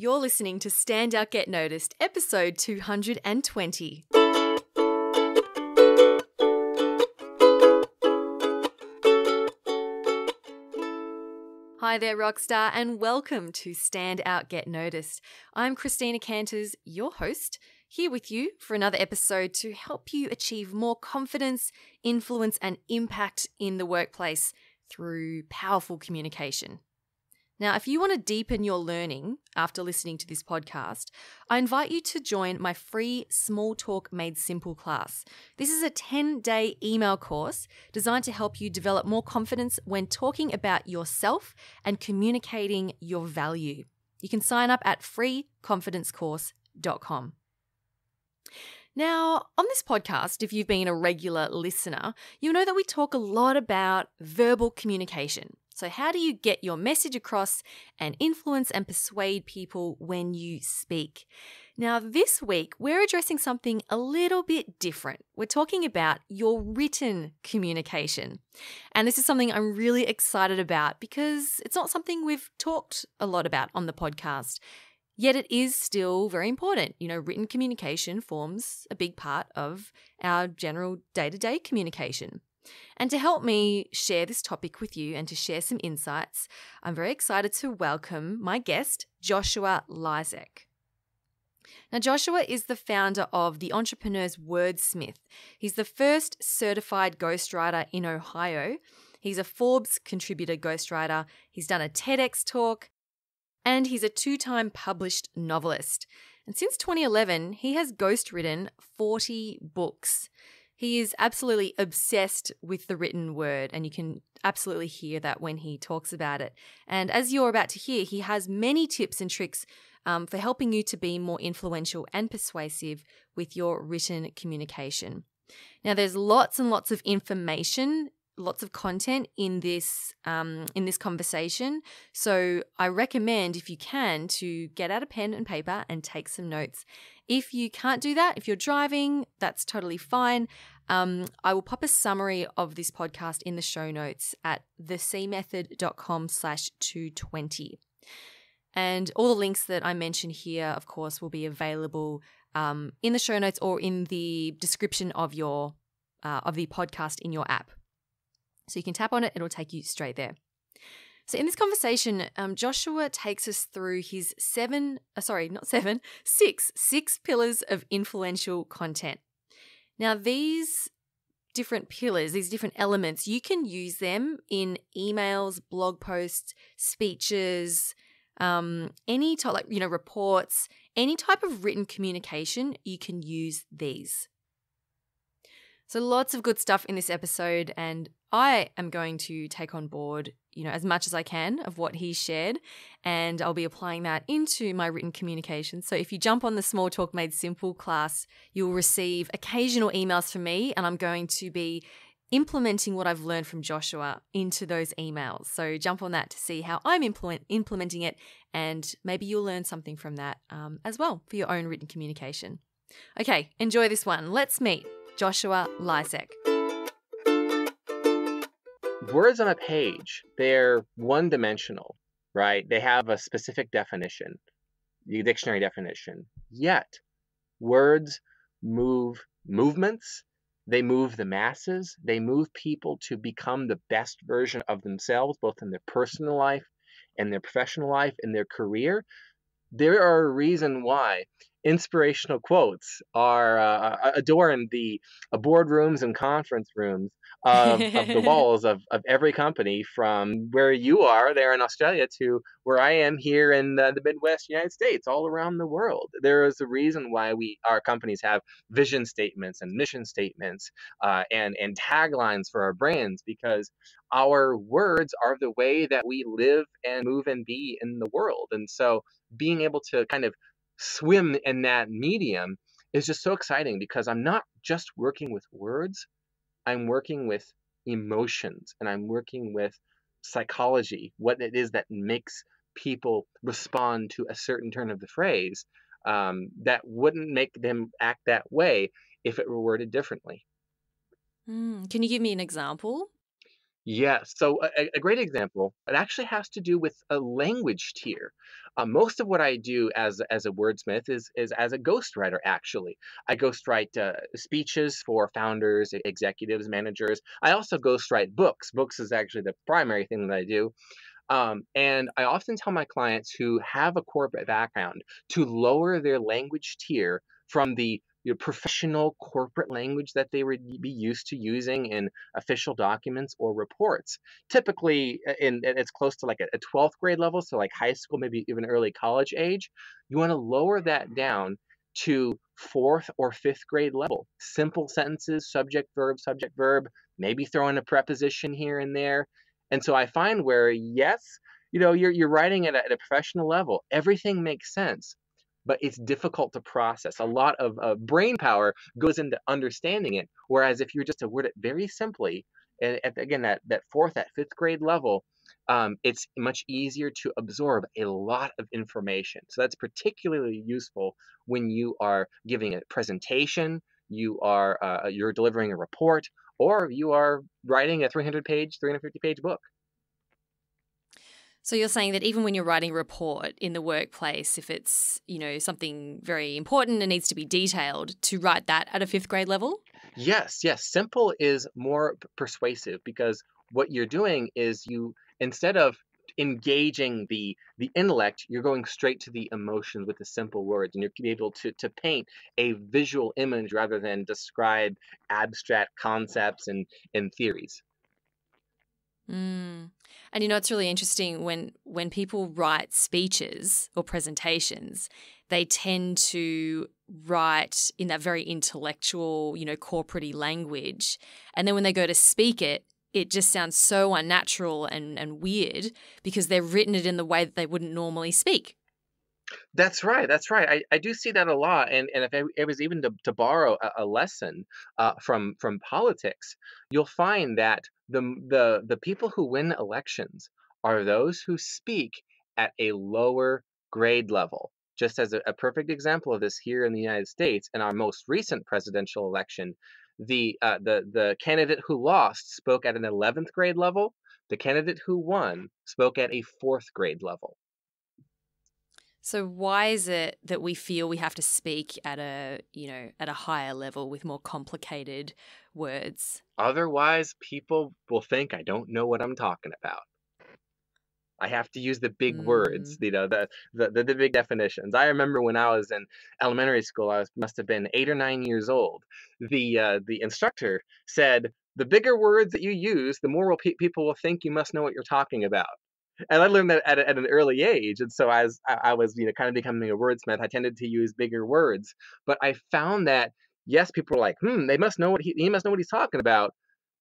You're listening to Stand Out Get Noticed, episode 220. Hi there, Rockstar, and welcome to Stand Out Get Noticed. I'm Christina Canters, your host, here with you for another episode to help you achieve more confidence, influence, and impact in the workplace through powerful communication. Now, if you want to deepen your learning after listening to this podcast, I invite you to join my free Small Talk Made Simple class. This is a 10-day email course designed to help you develop more confidence when talking about yourself and communicating your value. You can sign up at freeconfidencecourse.com. Now, on this podcast, if you've been a regular listener, you'll know that we talk a lot about verbal communication. So how do you get your message across and influence and persuade people when you speak? Now, this week, we're addressing something a little bit different. We're talking about your written communication. And this is something I'm really excited about because it's not something we've talked a lot about on the podcast. Yet it is still very important. You know, written communication forms a big part of our general day-to-day communication. And to help me share this topic with you and to share some insights, I'm very excited to welcome my guest, Joshua Lysak. Now, Joshua is the founder of the Entrepreneur's Wordsmith. He's the first certified ghostwriter in Ohio. He's a Forbes contributor ghostwriter. He's done a TEDx talk, and he's a 2-time published novelist. And since 2011, he has ghostwritten 40 books. He is absolutely obsessed with the written word, and you can absolutely hear that when he talks about it. And as you're about to hear, he has many tips and tricks for helping you to be more influential and persuasive with your written communication. Now, there's lots and lots of information, lots of content in this conversation. So I recommend, if you can, to get out a pen and paper and take some notes. If you can't do that, if you're driving, that's totally fine. I will pop a summary of this podcast in the show notes at thecmethod.com/220. And all the links that I mention here, of course, will be available in the show notes or in the description of the podcast in your app. So you can tap on it, it'll take you straight there. So in this conversation, Joshua takes us through his six pillars of influential content. Now, these different pillars, these different elements, you can use them in emails, blog posts, speeches, any type, reports, any type of written communication, you can use these. So lots of good stuff in this episode, and I am going to take on board, as much as I can of what he shared, and I'll be applying that into my written communication. So if you jump on the Small Talk Made Simple class, you'll receive occasional emails from me, and I'm going to be implementing what I've learned from Joshua into those emails. So jump on that to see how I'm implementing it, and maybe you'll learn something from that as well for your own written communication. Okay, enjoy this one. Let's meet Joshua Lysak. Words on a page, they're one-dimensional, right? They have a specific definition, the dictionary definition. Yet, words move movements, they move the masses, they move people to become the best version of themselves, both in their personal life and their professional life and their career. There are a reason why inspirational quotes are adorn the boardrooms and conference rooms of the walls of every company, from where you are there in Australia to where I am here in the Midwest United States, all around the world. There is a reason why our companies have vision statements and mission statements and taglines for our brands, because our words are the way that we live and move and be in the world. And so being able to kind of swim in that medium is just so exciting, because I'm not just working with words, I'm working with emotions, and I'm working with psychology, what it is that makes people respond to a certain turn of the phrase that wouldn't make them act that way if it were worded differently. Can you give me an example? Yes. So a great example, it actually has to do with a language tier. Most of what I do as a wordsmith is as a ghostwriter. Actually, I ghostwrite speeches for founders, executives, managers. I also ghostwrite books. Books is actually the primary thing that I do. And I often tell my clients who have a corporate background to lower their language tier from the professional corporate language that they would be used to using in official documents or reports. Typically, it's close to like a 12th grade level, so like high school, maybe even early college age. You want to lower that down to fourth or fifth grade level. Simple sentences, subject, verb, maybe throw in a preposition here and there. And so I find where, yes, you're writing at a professional level, everything makes sense, but it's difficult to process. A lot of brain power goes into understanding it. Whereas if you just to word it very simply, and again, that fourth, that fifth grade level, it's much easier to absorb a lot of information. So that's particularly useful when you are giving a presentation, you're delivering a report, or you are writing a 350-page book. So you're saying that even when you're writing a report in the workplace, if it's, something very important and needs to be detailed, to write that at a fifth grade level? Yes, yes. Simple is more persuasive because what you're doing is instead of engaging the intellect, you're going straight to the emotions with the simple words, and you're able to paint a visual image rather than describe abstract concepts and theories. Mm. And it's really interesting when people write speeches or presentations, they tend to write in that very intellectual, corporate-y language. And then when they go to speak it, it just sounds so unnatural and weird because they've written it in the way that they wouldn't normally speak. That's right. That's right. I do see that a lot. And if it was even to borrow a lesson from politics, you'll find that the people who win elections are those who speak at a lower grade level. Just as a perfect example of this here in the United States, in our most recent presidential election, the candidate who lost spoke at an 11th grade level. The candidate who won spoke at a fourth grade level. So why is it that we feel we have to speak at a higher level with more complicated words? Otherwise, people will think I don't know what I'm talking about. I have to use the big words, Mm. the big definitions. I remember when I was in elementary school, must have been 8 or 9 years old. The instructor said, "The bigger words that you use, the more people will think you must know what you're talking about." And I learned that at an early age, and so as I was, kind of becoming a wordsmith, I tended to use bigger words. But I found that yes, people were like, they must know what he must know what he's talking about.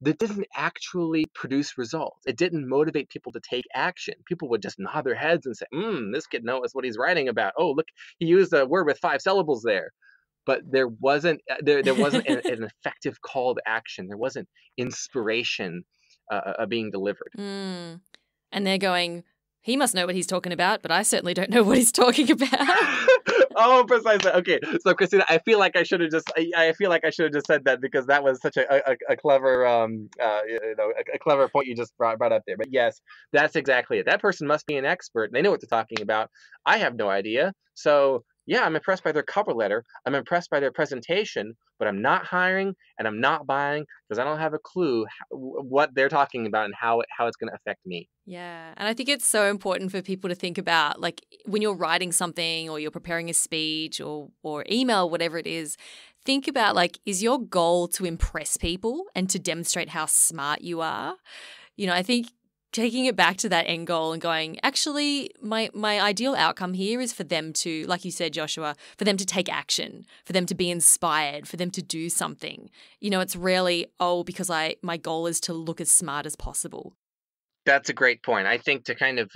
That didn't actually produce results. It didn't motivate people to take action. People would just nod their heads and say, this kid knows what he's writing about. Oh, look, he used a word with 5 syllables there. But there wasn't an effective call to action. There wasn't inspiration being delivered. Mm. And they're going, he must know what he's talking about, but I certainly don't know what he's talking about. Oh, precisely. Okay, so Christina, I feel like I should have just said that because that was such a clever a clever point you just brought up there. But yes, that's exactly it. That person must be an expert. They know what they're talking about. I have no idea. So yeah, I'm impressed by their cover letter. I'm impressed by their presentation, but I'm not hiring and I'm not buying because I don't have a clue what they're talking about and how it's going to affect me. Yeah. And I think it's so important for people to think about, like, when you're writing something or you're preparing a speech or email, whatever it is, think about, like, is your goal to impress people and to demonstrate how smart you are? I think taking it back to that end goal and going, actually, my ideal outcome here is for them to, like you said, Joshua, for them to take action, for them to be inspired, for them to do something. It's rarely, because my goal is to look as smart as possible. That's a great point. I think to kind of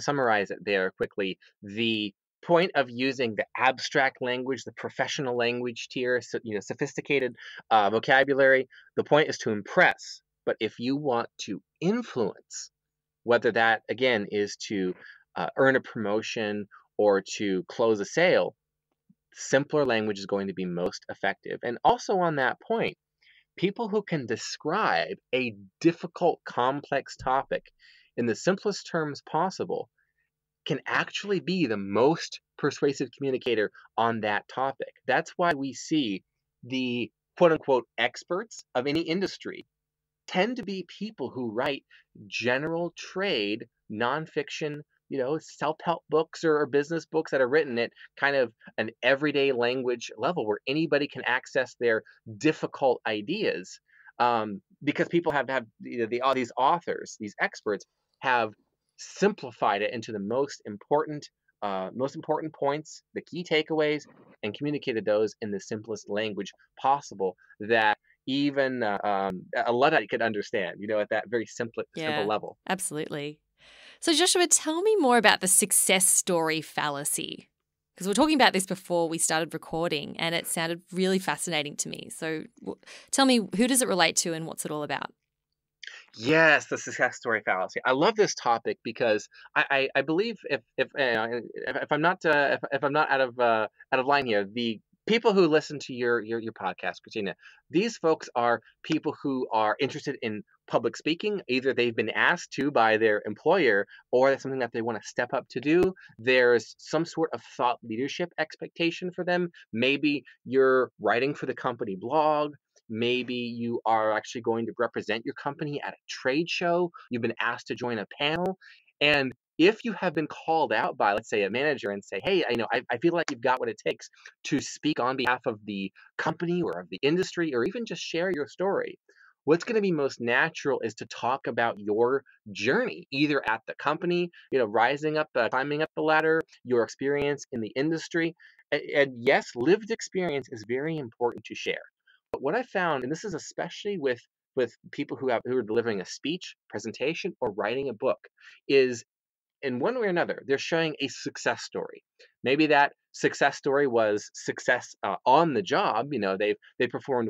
summarize it there quickly, the point of using the abstract language, the professional language tier, so, sophisticated vocabulary, the point is to impress. But if you want to influence, whether that again is to earn a promotion or to close a sale, simpler language is going to be most effective. And also on that point, People who can describe a difficult, complex topic in the simplest terms possible can actually be the most persuasive communicator on that topic. That's why we see the quote unquote experts of any industry tend to be people who write general trade nonfiction, self-help books or business books that are written at kind of an everyday language level where anybody can access their difficult ideas. Because people have all these authors, these experts have simplified it into the most important points, the key takeaways, and communicated those in the simplest language possible that even a Luddite could understand, at that very simple Yeah, level. absolutely. So, Joshua, tell me more about the success story fallacy. Because we were talking about this before we started recording, and it sounded really fascinating to me. So, tell me, who does it relate to and what's it all about? Yes, the success story fallacy. I love this topic because I believe if I'm not if I'm not out of line here, the people who listen to your podcast, Christina, these folks are people who are interested in public speaking. Either they've been asked to by their employer, or that's something that they want to step up to do. There's some sort of thought leadership expectation for them. Maybe you're writing for the company blog. Maybe you are actually going to represent your company at a trade show. You've been asked to join a panel. And if you have been called out by, let's say, a manager and say, hey, I feel like you've got what it takes to speak on behalf of the company or of the industry, or even just share your story, what's going to be most natural is to talk about your journey, either at the company, rising up, climbing up the ladder, your experience in the industry. And yes, lived experience is very important to share. But what I found, and this is especially with people who are delivering a speech, presentation, or writing a book, is in one way or another, they're showing a success story. Maybe that success story was success on the job. They performed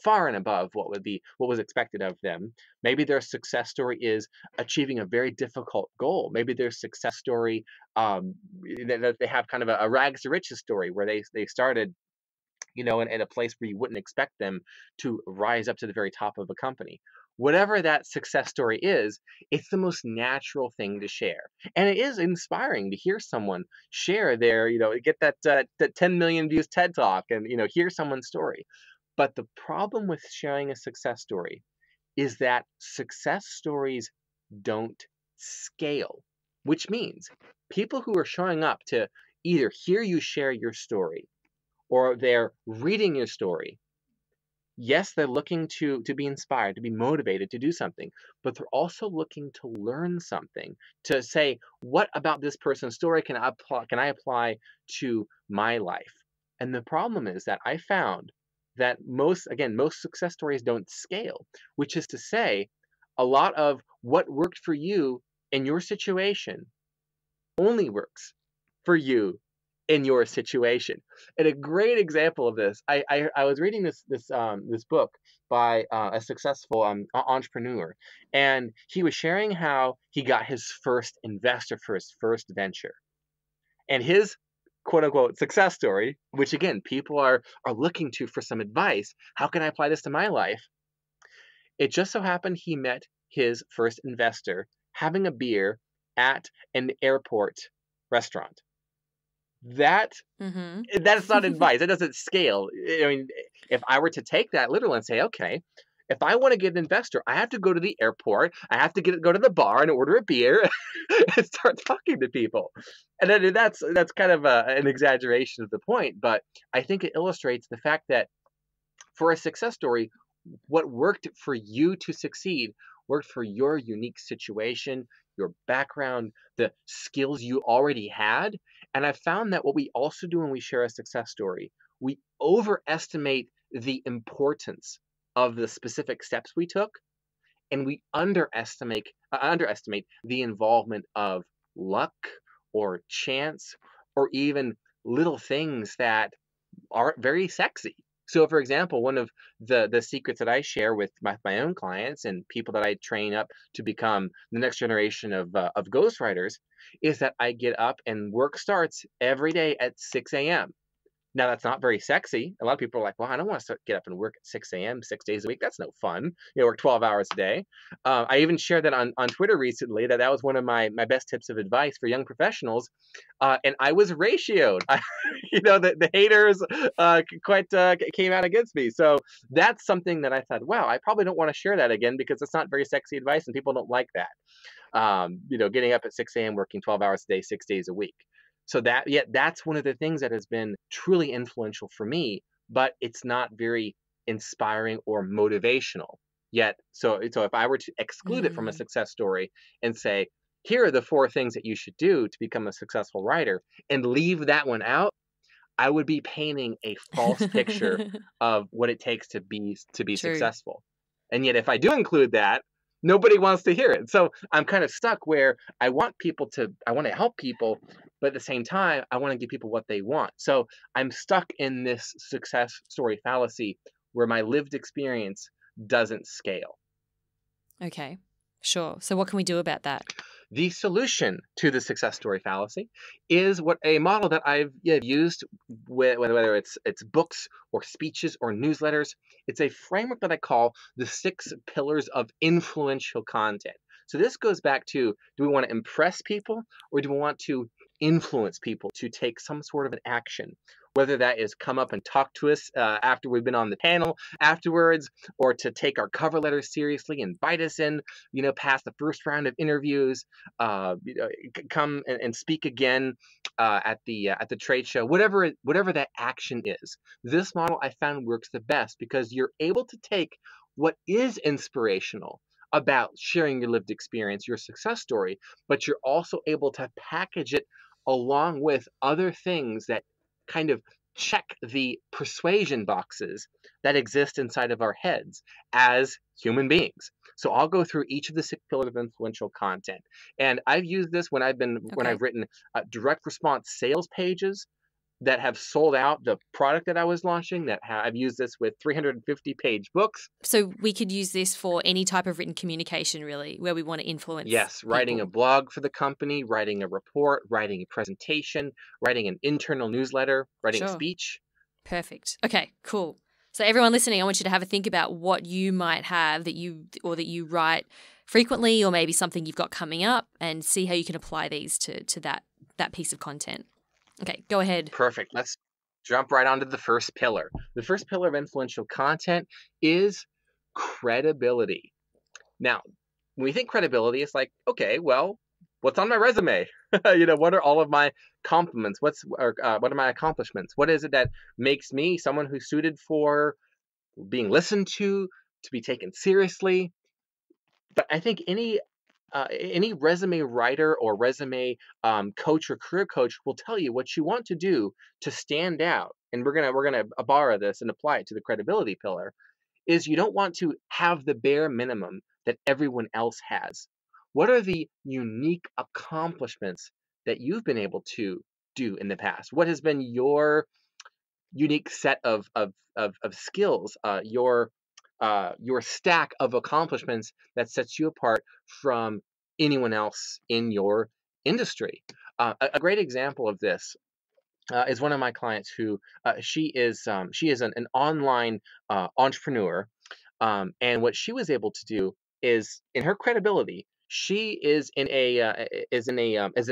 far and above what was expected of them. Maybe their success story is achieving a very difficult goal. Maybe their success story that they have kind of a rags to riches story where they started in a place where you wouldn't expect them to rise up to the very top of a company. Whatever that success story is, it's the most natural thing to share. And it is inspiring to hear someone share get that 10 million views TED Talk and, hear someone's story. But the problem with sharing a success story is that success stories don't scale, which means people who are showing up to either hear you share your story or they're reading your story. Yes, they're looking to be inspired, to be motivated to do something, but they're also looking to learn something, to say, what about this person's story can I apply to my life? And the problem is that I found that most success stories don't scale, which is to say, a lot of what worked for you in your situation only works for you in your situation. And a great example of this, I was reading this book by a successful entrepreneur, and he was sharing how he got his first investor for his first venture, and his quote unquote success story, which again people are looking to for some advice. How can I apply this to my life? It just so happened he met his first investor having a beer at an airport restaurant. That is not advice. It doesn't scale. I mean, if I were to take that literal and say, okay, if I want to get an investor, I have to go to the airport. I have to go to the bar and order a beer and start talking to people. And then that's kind of an exaggeration of the point, but I think it illustrates the fact that for a success story, what worked for you to succeed worked for your unique situation, your background, the skills you already had. And I found that what we also do when we share a success story, we overestimate the importance of the specific steps we took, and we underestimate the involvement of luck or chance or even little things that aren't very sexy. So, for example, one of the secrets that I share with my own clients and people that I train up to become the next generation of ghostwriters is that I get up and work starts every day at 6 a.m. Now, that's not very sexy. A lot of people are like, well, I don't want to get up and work at 6 a.m. 6 days a week. That's no fun. Work 12 hours a day. I even shared that on Twitter recently, that was one of my best tips of advice for young professionals. And I was ratioed. The haters quite came out against me. So that's something that I thought, wow, I probably don't want to share that again because it's not very sexy advice and people don't like that. Getting up at 6 a.m., working 12 hours a day, 6 days a week. So that's one of the things that has been truly influential for me, but it's not very inspiring or motivational yet. So if I were to exclude it from a Mm. success story and say, here are the 4 things that you should do to become a successful writer, and leave that one out, I would be painting a false picture of what it takes to be True. successful. And yet if I do include that, nobody wants to hear it. So I'm kind of stuck where I want to help people, but at the same time, I want to give people what they want. So I'm stuck in this success story fallacy where my lived experience doesn't scale. Okay, sure. So what can we do about that? The solution to the success story fallacy is what a model that I've used, whether it's books or speeches or newsletters. It's a framework that I call the 6 pillars of influential content. So this goes back to, do we want to impress people or do we want to influence people to take some sort of an action? Whether that is come up and talk to us after we've been on the panel afterwards, or to take our cover letter seriously, invite us in, past the first round of interviews, come and speak again at the trade show, whatever that action is. This model I found works the best because you're able to take what is inspirational about sharing your lived experience, your success story, but you're also able to package it along with other things that kind of check the persuasion boxes that exist inside of our heads as human beings. So I'll go through each of the 6 pillars of influential content. And I've used this when I've Okay. written direct response sales pages that have sold out the product that I was launching. I've used this with 350-page books. So we could use this for any type of written communication, really, where we want to influence Yes, writing a people. blog for the company, writing a report, writing a presentation, writing an internal newsletter, writing a Sure. speech. Perfect. Okay, cool. So everyone listening, I want you to have a think about what you might have that you write frequently, or maybe something you've got coming up, and see how you can apply these to that piece of content. Okay, go ahead. Perfect. Let's jump right onto the first pillar. The first pillar of influential content is credibility. Now, when we think credibility, it's like, okay, well, what's on my resume? What are all of my compliments? What are my accomplishments? What is it that makes me someone who's suited for being listened to be taken seriously? But I think any resume writer or resume coach or career coach will tell you what you want to do to stand out. And we're gonna borrow this and apply it to the credibility pillar. Is you don't want to have the bare minimum that everyone else has. What are the unique accomplishments that you've been able to do in the past? What has been your unique set of skills, your stack of accomplishments that sets you apart from anyone else in your industry? A great example of this is one of my clients who she is an online entrepreneur, and what she was able to do is in her credibility. She is in a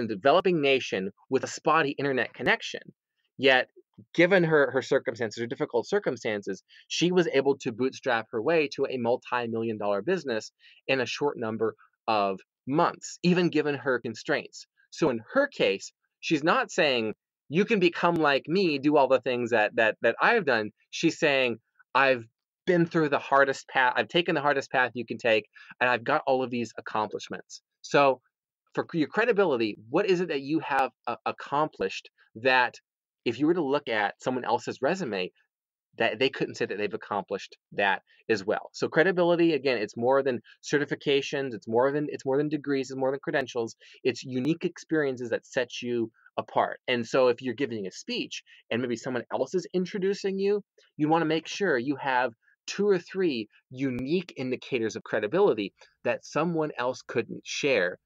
developing nation with a spotty internet connection. Yet, given her circumstances, her difficult circumstances, she was able to bootstrap her way to a multi-million-dollar business in a short number of months, even given her constraints. So in her case, she's not saying you can become like me, do all the things that I've done. She's saying I've been through the hardest path. I've taken the hardest path you can take, and I've got all of these accomplishments. So, for your credibility, what is it that you have accomplished that, if you were to look at someone else's resume, that they couldn't say that they've accomplished that as well? So credibility, again, it's more than certifications, it's more than degrees, it's more than credentials. It's unique experiences that set you apart. And so if you're giving a speech and maybe someone else is introducing you, you want to make sure you have 2 or 3 unique indicators of credibility that someone else couldn't share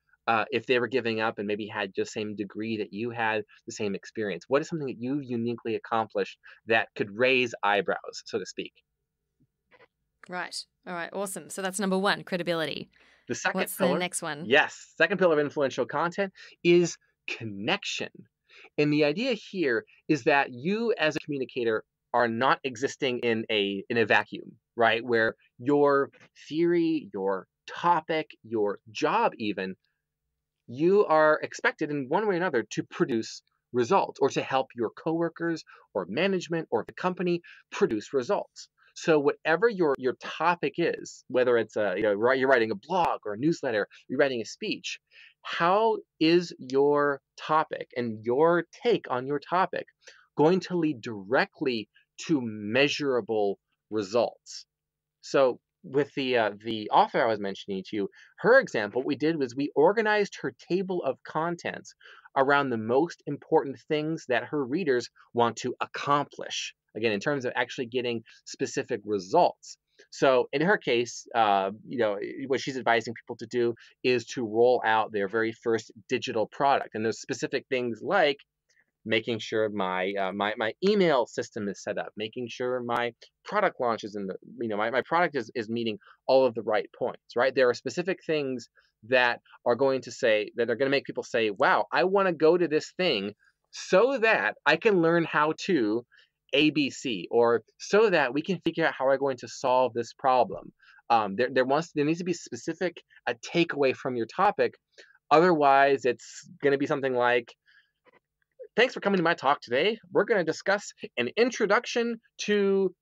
if they were giving up and maybe had just same degree that you had, the same experience? What is something that you've uniquely accomplished that could raise eyebrows, so to speak? Right. All right. Awesome. So that's number one, credibility. The second What's the pillar, next one? yes, second pillar of influential content is connection. And the idea here is that you as a communicator are not existing in a vacuum, right? Where your theory, your topic, your job even, you are expected in one way or another to produce results or to help your coworkers or management or the company produce results. So whatever your topic is, whether it's you're writing a blog or a newsletter, you're writing a speech, how is your topic and your take on your topic going to lead directly to measurable results? So with the author I was mentioning to you, her example, what we did was we organized her table of contents around the most important things that her readers want to accomplish. Again, in terms of actually getting specific results. So in her case, what she's advising people to do is to roll out their very first digital product. And there's specific things like making sure my email system is set up, making sure my product launch is in the, my product is meeting all of the right points, right? There are specific things that are going to make people say, wow, I want to go to this thing so that I can learn how to ABC, or so that we can figure out how we're going to solve this problem. There needs to be specific a takeaway from your topic. Otherwise, it's going to be something like, thanks for coming to my talk today. We're going to discuss an introduction to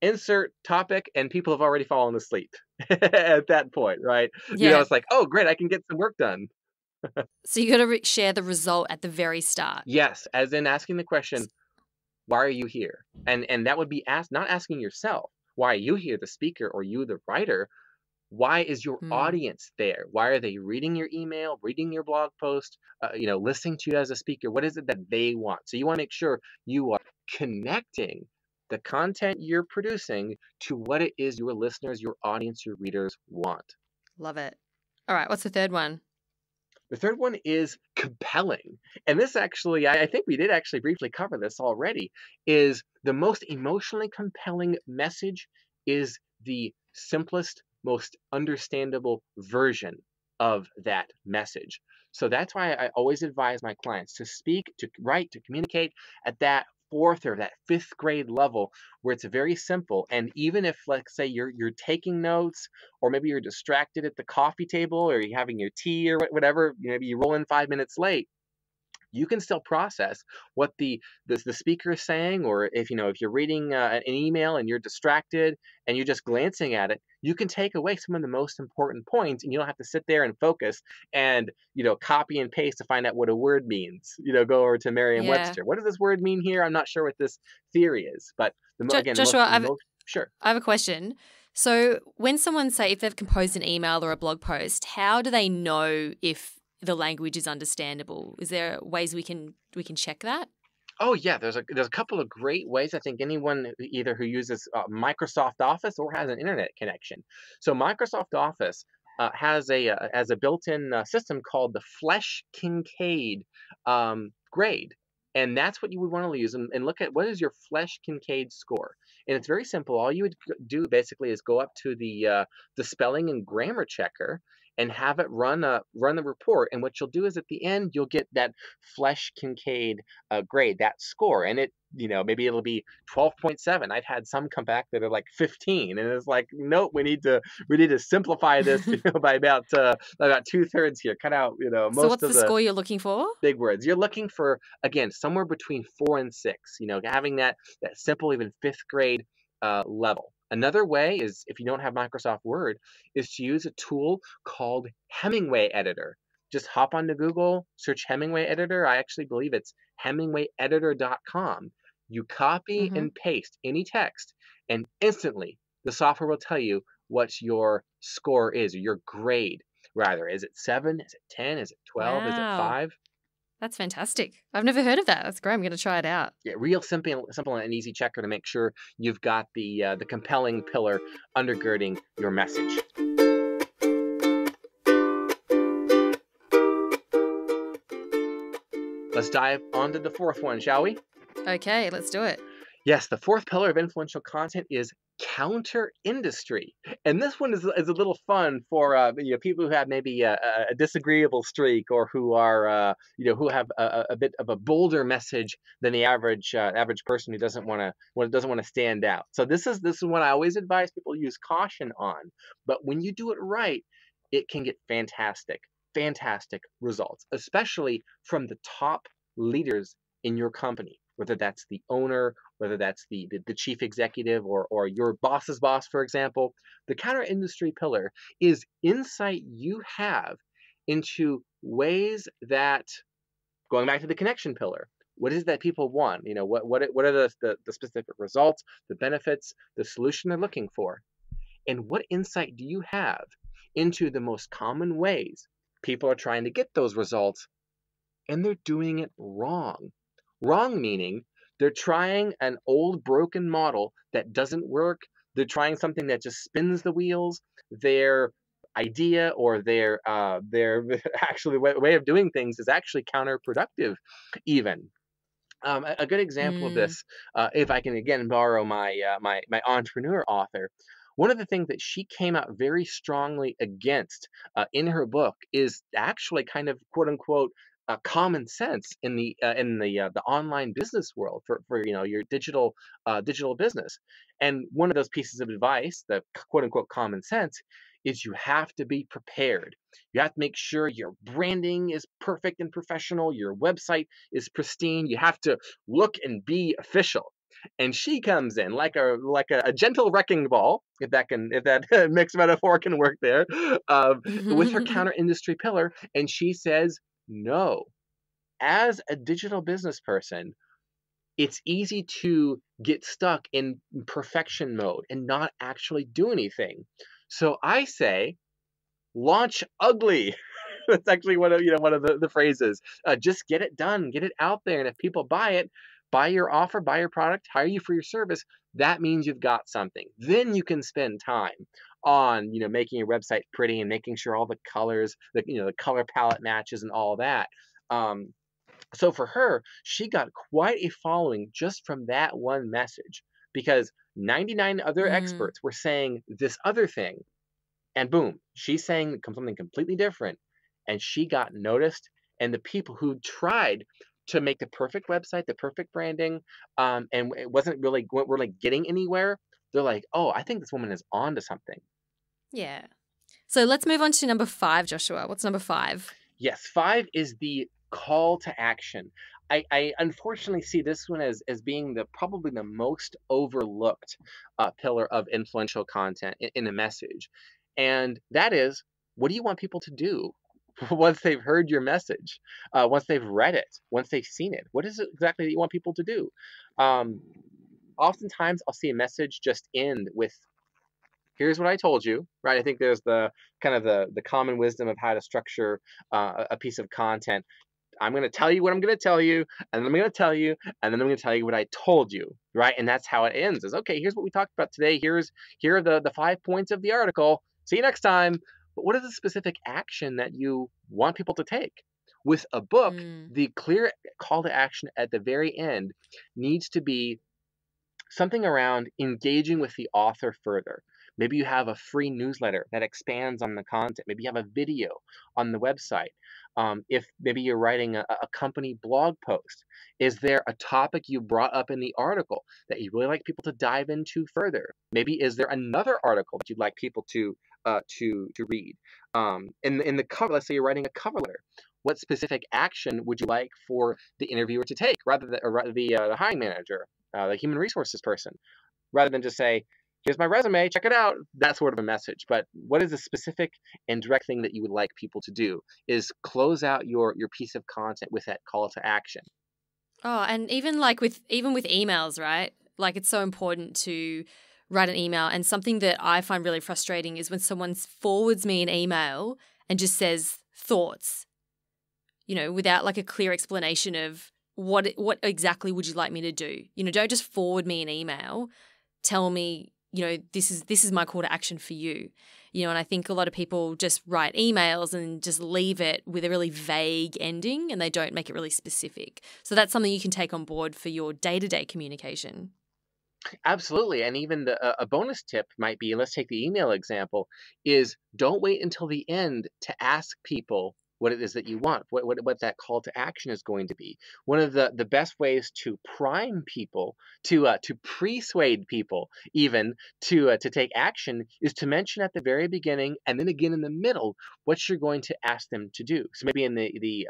insert topic, and people have already fallen asleep at that point, right? Yeah. It's like, oh, great, I can get some work done. So you got to share the result at the very start. Yes, as in asking the question, why are you here? And that would be not asking yourself, why are you here, the speaker or you, the writer? Why is your audience there? Why are they reading your email, reading your blog post, listening to you as a speaker? What is it that they want? So you want to make sure you are connecting the content you're producing to what it is your listeners, your audience, your readers want. Love it. All right. What's the third one? The third one is compelling. And this actually, I think we did actually briefly cover this already, is the most emotionally compelling message is the simplest, most understandable version of that message. So that's why I always advise my clients to speak, to write, to communicate at that fourth or that fifth grade level where it's very simple. And even if, let's say, you're taking notes, or maybe you're distracted at the coffee table, or you're having your tea or whatever, maybe you roll in 5 minutes late, you can still process what the speaker is saying. Or if you're reading an email and you're distracted and you're just glancing at it, you can take away some of the most important points, and you don't have to sit there and focus and copy and paste to find out what a word means. Go over to Merriam-Webster. What does this word mean here? I'm not sure what this theory is, but Joshua, sure. I have a question. So when someone if they've composed an email or a blog post, how do they know if the language is understandable? Is there ways we can check that? Oh yeah, there's a couple of great ways. I think anyone either who uses Microsoft Office or has an internet connection. So Microsoft Office has a built-in system called the Flesch-Kincaid grade. And that's what you would want to use and look at what is your Flesch-Kincaid score. And it's very simple. All you would do basically is go up to the spelling and grammar checker and have it run the report. And what you'll do is at the end, you'll get that Flesch-Kincaid grade, that score. And it, maybe it'll be 12.7. I've had some come back that are like 15. And it's like, nope, we need to simplify this by about 2/3 here. Cut out, most So what's of the score you're looking for? Big words. You're looking for, again, somewhere between 4 and 6, having that simple, even fifth grade level. Another way is, if you don't have Microsoft Word, is to use a tool called Hemingway Editor. Just hop onto Google, search Hemingway Editor. I actually believe it's hemingwayeditor.com. You copy and paste any text, and instantly the software will tell you what your score is, or your grade, rather. Is it 7? Is it 10? Is it 12? Wow. Is it 5? That's fantastic. I've never heard of that. That's great. I'm going to try it out. Yeah, real simple and easy checker to make sure you've got the compelling pillar undergirding your message. Let's dive onto the fourth one, shall we? Okay, let's do it. Yes, the fourth pillar of influential content is counter industry, and this one is a little fun for people who have maybe a disagreeable streak, or who are who have a bit of a bolder message than the average person who doesn't want to stand out. So this is one I always advise people use caution on. But when you do it right, it can get fantastic results, especially from the top leaders in your company, whether that's the owner, whether that's the chief executive, or your boss's boss, for example. The counter industry pillar is insight you have into ways that, going back to the connection pillar, what is it that people want? What are the specific results, the benefits, the solution they're looking for? And what insight do you have into the most common ways people are trying to get those results, and they're doing it wrong? Wrong meaning they're trying an old broken model that doesn't work. They're trying something that just spins the wheels. Their idea, or their actually way of doing things, is actually counterproductive even. A good example of Mm. this, if I can again borrow my entrepreneur author, one of the things that she came out very strongly against in her book is actually kind of quote unquote common sense in the online business world for your digital business. And one of those pieces of advice, the quote unquote common sense, is you have to be prepared. You have to make sure your branding is perfect and professional, your website is pristine. You have to look and be official. And she comes in like a gentle wrecking ball, if that mixed metaphor can work there, with her counter industry pillar, and she says, no. As a digital business person, it's easy to get stuck in perfection mode and not actually do anything. So I say, launch ugly. That's actually one of the phrases. Just get it done, get it out there, and if people buy it, buy your offer, buy your product, hire you for your service, that means you've got something. Then you can spend time on making your website pretty and making sure all the colors, the color palette matches and all that. So for her, she got quite a following just from that one message, because 99 other Mm. experts were saying this other thing, and boom, she's saying something completely different, and she got noticed. And the people who tried to make the perfect website, the perfect branding, and it weren't really getting anywhere, they're like, oh, I think this woman is on to something. Yeah. So let's move on to number 5, Joshua. What's number 5? Yes, 5 is the call to action. I unfortunately see this one as being probably the most overlooked pillar of influential content in a message. And that is, what do you want people to do once they've heard your message, once they've read it, once they've seen it? What is it exactly that you want people to do? Um, Oftentimes, I'll see a message just end with, here's what I told you, right? I think there's the kind of the common wisdom of how to structure a piece of content. I'm going to tell you what I'm going to tell you, and then I'm going to tell you, and then I'm going to tell you what I told you, right? And that's how it ends. Is, okay, here's what we talked about today. Here are the 5 points of the article. See you next time. But what is the specific action that you want people to take? With a book, Mm. the clear call to action at the very end needs to be something around engaging with the author further. Maybe you have a free newsletter that expands on the content. Maybe you have a video on the website. If maybe you're writing a company blog post, is there a topic you brought up in the article that you really like people to dive into further? Maybe is there another article that you'd like people to read? In the cover, let's say you're writing a cover letter. What specific action would you like for the interviewer to take, rather than the hiring manager, the human resources person, rather than just say, here's my resume, check it out, that sort of a message. But what is the specific and direct thing that you would like people to do? Is close out your piece of content with that call to action. Oh, and even with emails, right? Like, it's so important to write an email. And something that I find really frustrating is when someone forwards me an email and just says thoughts, without like a clear explanation of what exactly would you like me to do. Don't just forward me an email. Tell me, this is my call to action for you. And I think a lot of people just write emails and just leave it with a really vague ending and they don't make it really specific. So that's something you can take on board for your day-to-day communication. Absolutely. And even a bonus tip might be, and let's take the email example, is don't wait until the end to ask people what it is that you want, what that call to action is going to be. One of the best ways to prime people, to persuade people even to take action is to mention at the very beginning and then again in the middle what you're going to ask them to do. So maybe in the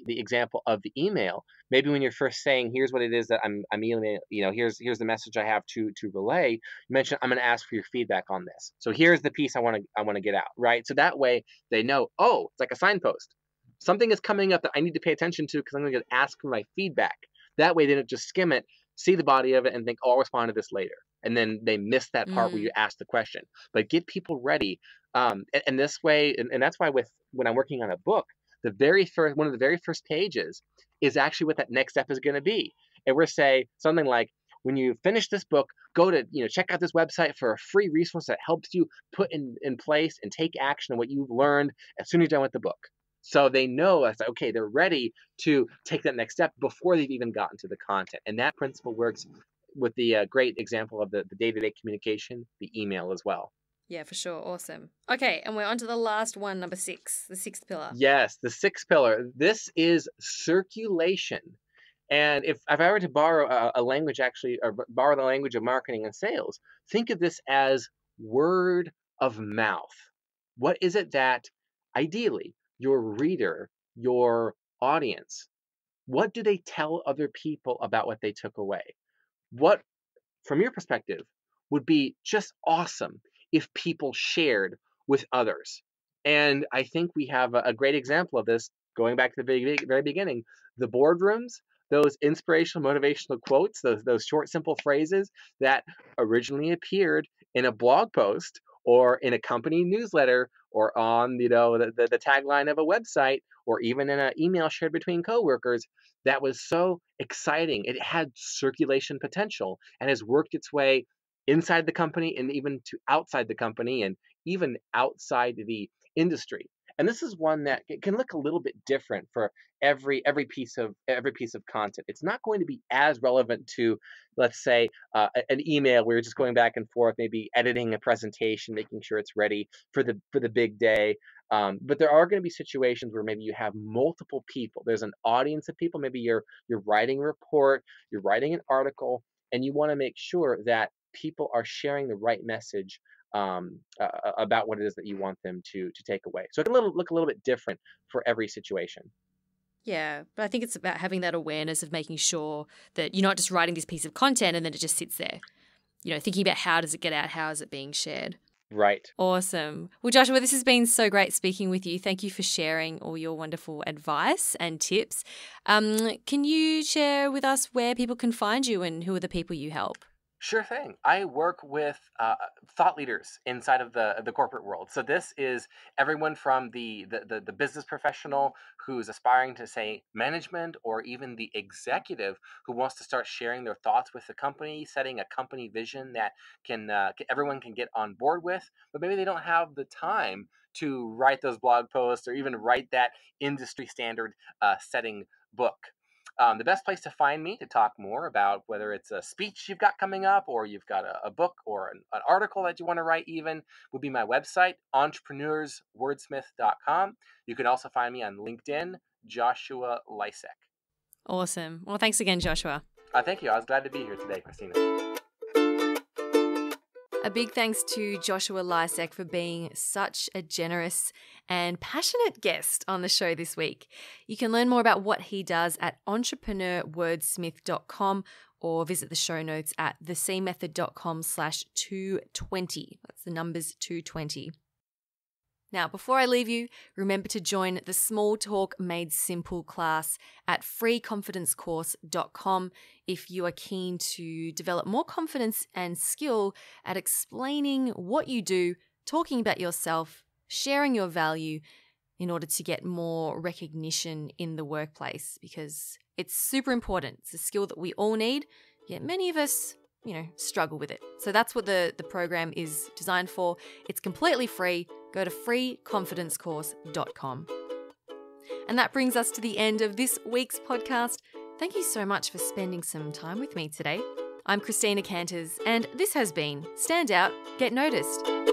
example of the email, maybe when you're first saying, here's what it is that I'm emailing, here's the message I have to relay, you mention, I'm going to ask for your feedback on this. So here's the piece I want to get out, right? So that way they know, oh, it's like a signpost. Something is coming up that I need to pay attention to because I'm going to ask for my feedback. That way they don't just skim it, see the body of it and think, oh, I'll respond to this later. And then they miss that part where you ask the question. But get people ready. And this way, and that's why when I'm working on a book, one of the very first pages is actually what that next step is going to be. And we're say something like, when you finish this book, go to, check out this website for a free resource that helps you put in place and take action on what you've learned as soon as you're done with the book. So they know, okay, they're ready to take that next step before they've even gotten to the content. And that principle works with the great example of the day-to-day communication, the email as well. Yeah, for sure. Awesome. Okay, and we're on to the last one, number 6, the 6th pillar. Yes, the 6th pillar. This is circulation. And if I were to borrow a language, actually, or borrow the language of marketing and sales, think of this as word of mouth. What is it that, ideally, your reader, your audience, what do they tell other people about what they took away? What, from your perspective, would be just awesome if people shared with others? And I think we have a great example of this going back to the very beginning. The boardrooms, those inspirational, motivational quotes, those short, simple phrases that originally appeared in a blog post or in a company newsletter or on the tagline of a website or even in an email shared between coworkers, that was so exciting. It had circulation potential and has worked its way inside the company and even to outside the company and even outside the industry. And this is one that can look a little bit different for every piece of content. It's not going to be as relevant to, let's say, an email where you're just going back and forth, maybe editing a presentation, making sure it's ready for the big day. But there are going to be situations where maybe you have multiple people. There's an audience of people. Maybe you're writing a report, you're writing an article, and you want to make sure that people are sharing the right message about what it is that you want them to take away. So it can look a little bit different for every situation. Yeah, but I think it's about having that awareness of making sure that you're not just writing this piece of content and then it just sits there. Thinking about how does it get out, how is it being shared. Right. Awesome. Well, Joshua, this has been so great speaking with you. Thank you for sharing all your wonderful advice and tips. Can you share with us where people can find you and who are the people you help? Sure thing. I work with thought leaders inside of the corporate world. So this is everyone from the business professional who's aspiring to, say, management, or even the executive who wants to start sharing their thoughts with the company, setting a company vision that everyone can get on board with, but maybe they don't have the time to write those blog posts or even write that industry standard setting book. The best place to find me to talk more about whether it's a speech you've got coming up or you've got a book or an article that you want to write even would be my website, entrepreneurswordsmith.com. You can also find me on LinkedIn, Joshua Lysek. Awesome. Well, thanks again, Joshua. Thank you. I was glad to be here today, Christina. A big thanks to Joshua Lysek for being such a generous and passionate guest on the show this week. You can learn more about what he does at entrepreneurwordsmith.com or visit the show notes at thecmethod.com/220. That's the numbers 220. Now, before I leave you, remember to join the Small Talk Made Simple class at freeconfidencecourse.com if you are keen to develop more confidence and skill at explaining what you do, talking about yourself, sharing your value in order to get more recognition in the workplace, because it's super important. It's a skill that we all need, yet many of us struggle with it. So that's what the program is designed for. It's completely free. Go to freeconfidencecourse.com. And that brings us to the end of this week's podcast. Thank you so much for spending some time with me today. I'm Christina Canters, and this has been Stand Out, Get Noticed.